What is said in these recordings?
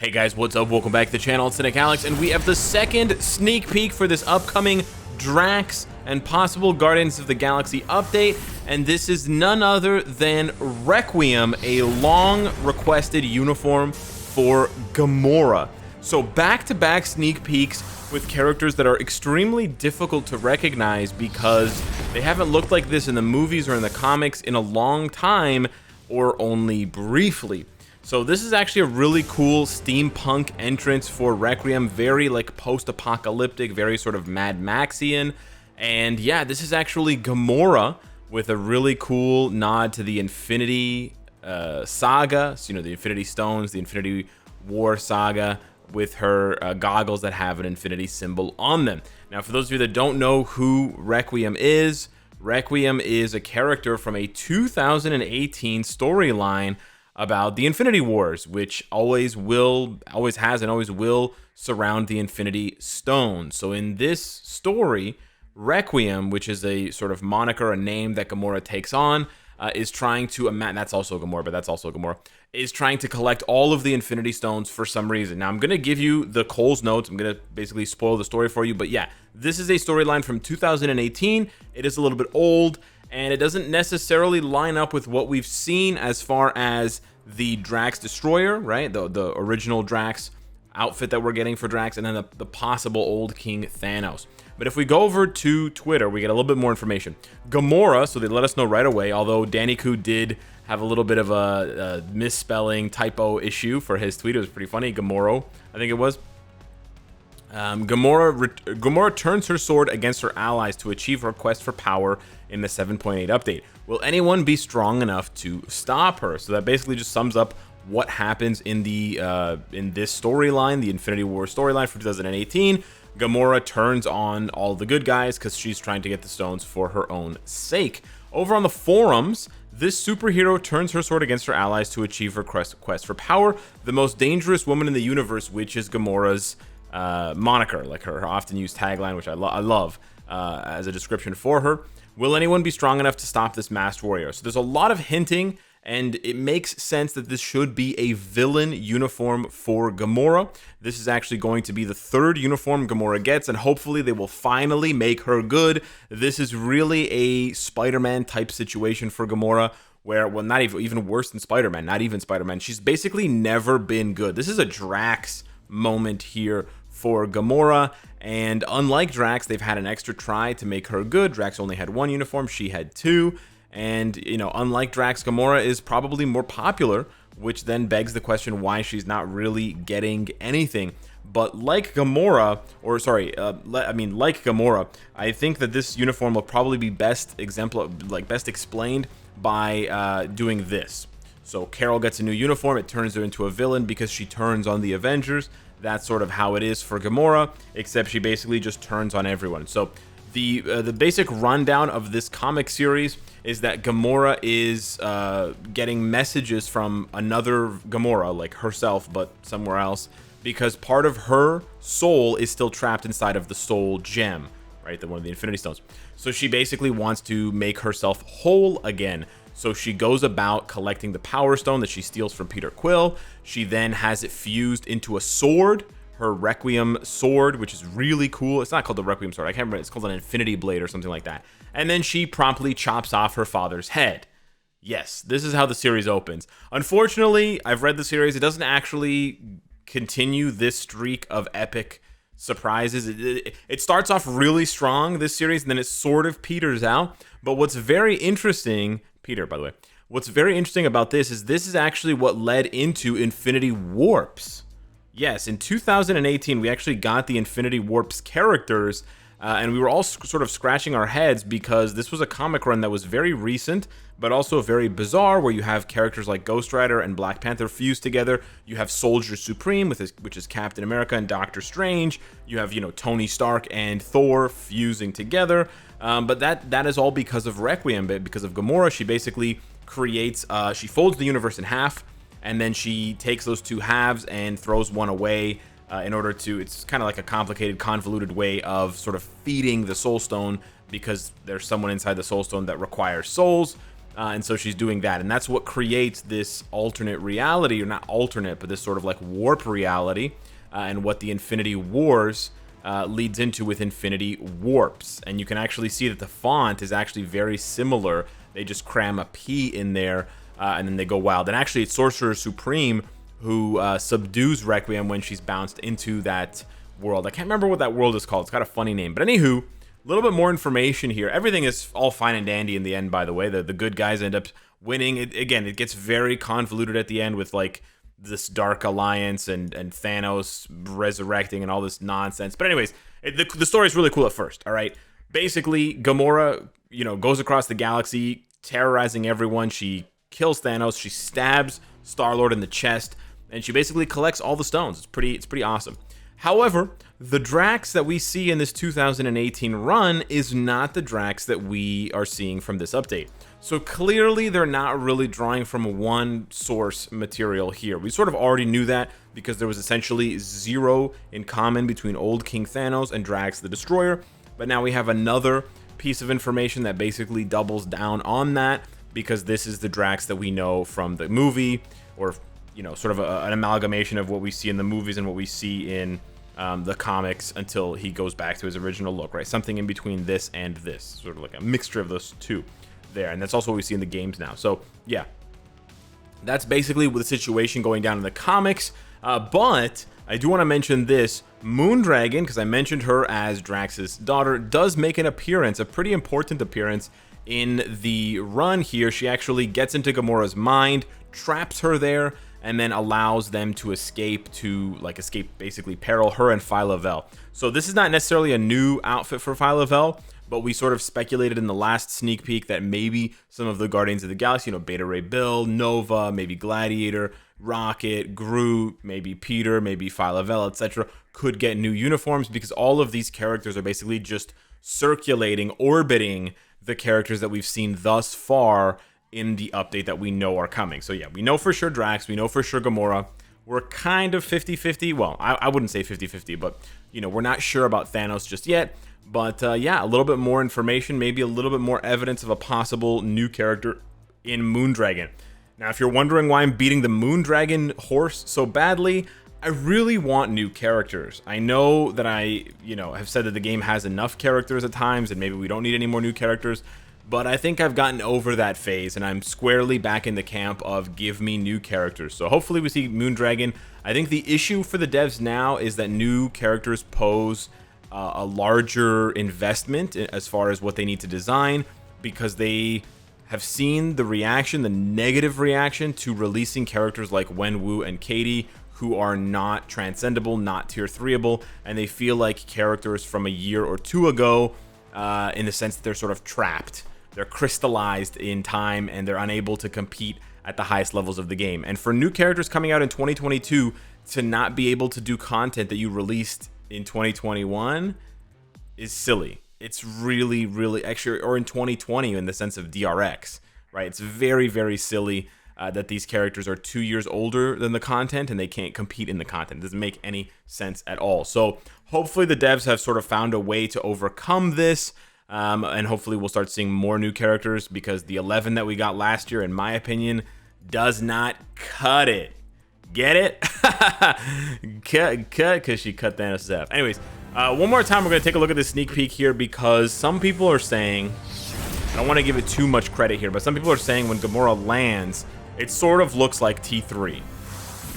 Hey guys, what's up? Welcome back to the channel. It's Cynicalex, and we have the second sneak peek for this upcoming Drax and possible Guardians of the Galaxy update, and this is none other than Requiem, a long requested uniform for Gamora. So back-to-back sneak peeks with characters that are extremely difficult to recognize because they haven't looked like this in the movies or in the comics in a long time, or only briefly. So this is actually a really cool steampunk entrance for Requiem, very like post-apocalyptic, very sort of Mad Maxian. And yeah, this is actually Gamora with a really cool nod to the Infinity Saga, so, you know, the Infinity Stones, the Infinity War Saga, with her goggles that have an infinity symbol on them. Now, for those of you that don't know who Requiem is a character from a 2018 storyline about the Infinity Wars, which always has and always will surround the Infinity Stones. So in this story, Requiem, which is a sort of moniker, a name that Gamora takes on, is trying to that's also Gamora, is trying to collect all of the Infinity Stones for some reason. Now, I'm going to give you the Cole's notes. I'm going to basically spoil the story for you. But yeah, this is a storyline from 2018. It is a little bit old, and it doesn't necessarily line up with what we've seen as far as the Drax Destroyer, right? The original Drax outfit that we're getting for Drax, and then the possible old King Thanos. But if we go over to Twitter, we get a little bit more information. Gamora, so they let us know right away, although Danny Koo did have a little bit of a misspelling typo issue for his tweet. It was pretty funny. Gamora, I think it was. Gamora turns her sword against her allies to achieve her quest for power in the 7.8 update. Will anyone be strong enough to stop her? So that basically just sums up what happens in the in this storyline, the Infinity War storyline from 2018. Gamora turns on all the good guys because she's trying to get the stones for her own sake. Over on the forums, this superhero turns her sword against her allies to achieve her quest for power, the most dangerous woman in the universe, which is Gamora's moniker, like her often used tagline, which I love as a description for her. Will anyone be strong enough to stop this masked warrior? So there's a lot of hinting, and it makes sense that this should be a villain uniform for Gamora. This is actually going to be the third uniform Gamora gets, and hopefully they will finally make her good. This is really a Spider-Man type situation for Gamora, where, well, not even worse than Spider-Man, not even Spider-Man. She's basically never been good. This is a Drax moment here for Gamora, and unlike Drax, they've had an extra try to make her good. Drax only had one uniform, she had two. And, you know, unlike Drax, Gamora is probably more popular, which then begs the question why she's not really getting anything. But like Gamora, like Gamora, I think that this uniform will probably be best explained by doing this. So Carol gets a new uniform, it turns her into a villain because she turns on the Avengers. That's sort of how it is for Gamora, except she basically just turns on everyone. So the basic rundown of this comic series is that Gamora is getting messages from another Gamora, like herself, but somewhere else, because part of her soul is still trapped inside of the soul gem, right? The one of the Infinity Stones. So she basically wants to make herself whole again. So she goes about collecting the Power Stone that she steals from Peter Quill. She then has it fused into a sword, her Requiem sword, which is really cool. It's not called the Requiem sword. I can't remember. It's called an Infinity Blade or something like that. And then she promptly chops off her father's head. Yes, this is how the series opens. Unfortunately, I've read the series. It doesn't actually continue this streak of epic surprises. It starts off really strong, this series, and then it sort of peters out. But what's very interesting, Peter, by the way, what's very interesting about this is actually what led into Infinity Warps. Yes, in 2018, we actually got the Infinity Warps characters, and we were all sort of scratching our heads because this was a comic run that was very recent, but also very bizarre, where you have characters like Ghost Rider and Black Panther fused together. You have Soldier Supreme, which is Captain America and Doctor Strange. You have, you know, Tony Stark and Thor fusing together. But that is all because of Requiem, because of Gamora. She basically creates, she folds the universe in half, and then she takes those two halves and throws one away in order to, it's kind of like a complicated, convoluted way of sort of feeding the Soul Stone, because there's someone inside the Soul Stone that requires souls. and so she's doing that, and that's what creates this alternate reality, or not alternate, but this sort of like warp reality, and what the Infinity Wars leads into with Infinity Warps. And you can actually see that the font is actually very similar. They just cram a P in there, and then they go wild. And actually, it's Sorcerer Supreme who subdues Requiem when she's bounced into that world. I can't remember what that world is called. It's got a funny name. But anywho, a little bit more information here. Everything is all fine and dandy in the end, by the way. The good guys end up winning. Again, it gets very convoluted at the end with like this dark alliance and Thanos resurrecting and all this nonsense. But anyways, the story is really cool at first, all right? Basically, Gamora, goes across the galaxy, terrorizing everyone. She kills Thanos. She stabs Star-Lord in the chest, and she basically collects all the stones. It's pretty awesome. However, the Drax that we see in this 2018 run is not the Drax that we are seeing from this update. So clearly they're not really drawing from one source material here. We sort of already knew that because there was essentially zero in common between old King Thanos and Drax the Destroyer. But now we have another piece of information that basically doubles down on that, because this is the Drax that we know from the movie, or sort of an amalgamation of what we see in the movies and what we see in the comics until he goes back to his original look, right? Something in between this and this, sort of like a mixture of those two there. And that's also what we see in the games now. So yeah, that's basically the situation going down in the comics. But I do want to mention this. Moondragon, because I mentioned her as Drax's daughter, does make an appearance, a pretty important appearance in the run here. She actually gets into Gamora's mind, traps her there, and then allows them to escape basically peril, her and Phyla-Vell. So this is not necessarily a new outfit for Phyla-Vell, but we sort of speculated in the last sneak peek that maybe some of the Guardians of the Galaxy, Beta Ray Bill, Nova, maybe Gladiator, Rocket, Groot, maybe Peter, maybe Phyla-Vell, etc., could get new uniforms, because all of these characters are basically just circulating, orbiting the characters that we've seen thus far in the update that we know are coming. So yeah, we know for sure Drax, we know for sure Gamora. We're kind of 50-50. Well, I wouldn't say 50-50, but we're not sure about Thanos just yet. But yeah, a little bit more information, maybe a little bit more evidence of a possible new character in Moondragon. Now, if you're wondering why I'm beating the Moondragon horse so badly, I really want new characters. I know that I, have said that the game has enough characters at times, and maybe we don't need any more new characters, but I think I've gotten over that phase, and I'm squarely back in the camp of give me new characters. So hopefully we see Moondragon. I think the issue for the devs now is that new characters pose a larger investment as far as what they need to design, because they have seen the reaction, the negative reaction to releasing characters like Wenwu and Katie, who are not transcendable, not tier 3able, and they feel like characters from a year or two ago, in the sense that they're sort of trapped. They're crystallized in time, and they're unable to compete at the highest levels of the game. And for new characters coming out in 2022 to not be able to do content that you released in 2021 is silly. It's really, really, actually, or in 2020 in the sense of DRX, right? It's very, very silly that these characters are 2 years older than the content and they can't compete in the content. It doesn't make any sense at all. So hopefully the devs have sort of found a way to overcome this, and hopefully we'll start seeing more new characters, because the 11 that we got last year, in my opinion, does not cut it. Get it? cut, because she cut Thanos' F. Anyways, one more time, we're going to take a look at this sneak peek here, because some people are saying, I don't want to give it too much credit here, but some people are saying when Gamora lands, it sort of looks like T3.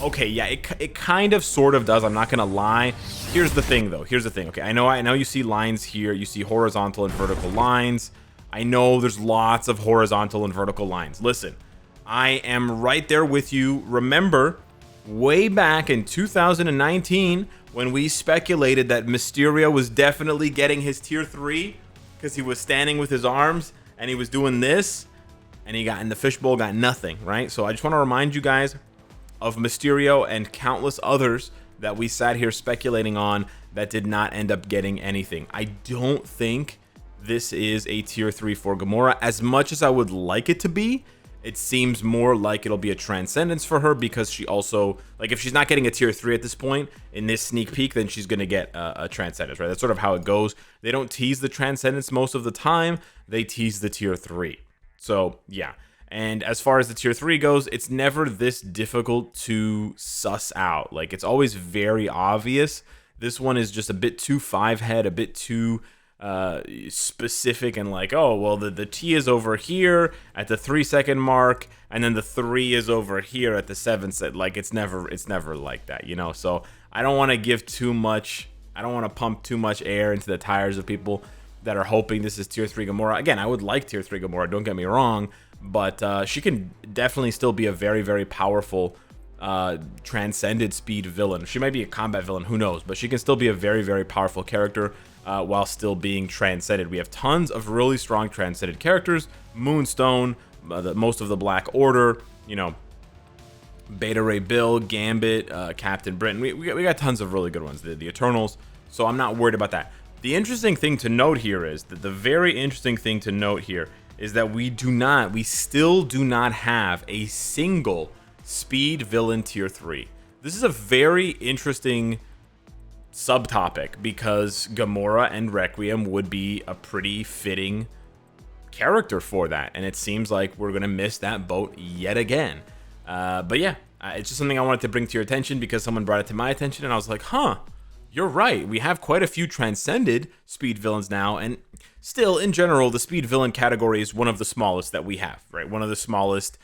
Okay, yeah, it kind of sort of does, I'm not going to lie. Here's the thing, though. Here's the thing. Okay, I know you see lines here. You see horizontal and vertical lines. I know there's lots of horizontal and vertical lines. Listen, I am right there with you. Remember, way back in 2019, when we speculated that Mysterio was definitely getting his tier 3 because he was standing with his arms and he was doing this, and he got in the fishbowl, got nothing, right? So I just want to remind you guys of Mysterio and countless others that we sat here speculating on that did not end up getting anything. I don't think this is a tier 3 for Gamora. As much as I would like it to be, it seems more like it'll be a transcendence for her, because she also, like, if she's not getting a tier 3 at this point in this sneak peek, then she's going to get a transcendence, right? That's sort of how it goes. They don't tease the transcendence most of the time. They tease the tier 3. So yeah. And as far as the tier 3 goes, it's never this difficult to suss out. Like, it's always very obvious. This one is just a bit too 5-head, a bit too specific, and like, oh, well, the T is over here at the 3-second mark, and then the 3 is over here at the 7-second. Like, it's never like that, you know? So I don't want to give too much, I don't want to pump too much air into the tires of people that are hoping this is tier 3 Gamora. Again, I would like tier 3 Gamora, don't get me wrong, but she can definitely still be a very, very powerful transcended speed villain. She might be a combat villain, who knows, but she can still be a very, very powerful character while still being transcended. We have tons of really strong transcended characters. Moonstone, most of the Black Order, you know, Beta Ray Bill, Gambit, Captain Britain. We got tons of really good ones, the Eternals, so I'm not worried about that. The interesting thing to note here is that the very interesting thing to note here is that we still do not have a single speed villain tier 3. This is a very interesting subtopic because Gamora and Requiem would be a pretty fitting character for that, and it seems like we're gonna miss that boat yet again. But yeah, it's just something I wanted to bring to your attention because someone brought it to my attention, and I was like, huh, you're right. We have quite a few transcended speed villains now, and still, in general, the speed villain category is one of the smallest that we have, right? One of the smallest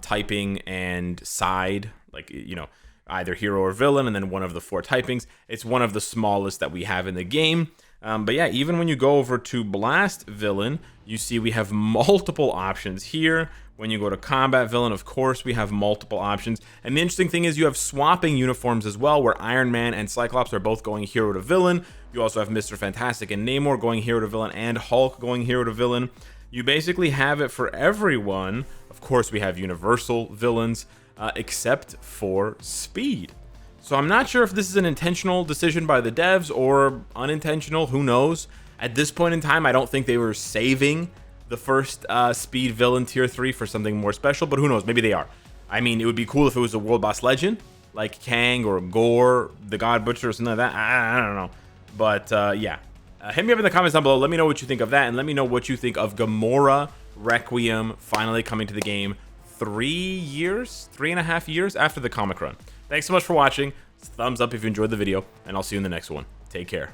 typing and side, like, you know, either hero or villain, and then one of the 4 typings. It's one of the smallest that we have in the game. But yeah, even when you go over to Blast Villain, you see we have multiple options here. When you go to Combat Villain, of course, we have multiple options. And the interesting thing is you have swapping uniforms as well, where Iron Man and Cyclops are both going hero to villain. You also have Mr. Fantastic and Namor going hero to villain, and Hulk going hero to villain. You basically have it for everyone. Of course, we have universal villains, except for Speed. So I'm not sure if this is an intentional decision by the devs or unintentional, who knows. At this point in time, I don't think they were saving the first Speed villain tier 3 for something more special, but who knows, maybe they are. I mean, it would be cool if it was a World Boss Legend, like Kang or Gore, the God Butcher, or something like that. I don't know. But yeah, hit me up in the comments down below. Let me know what you think of that, and let me know what you think of Gamora Requiem finally coming to the game 3.5 years after the comic run. Thanks so much for watching. Thumbs up if you enjoyed the video, and I'll see you in the next one. Take care.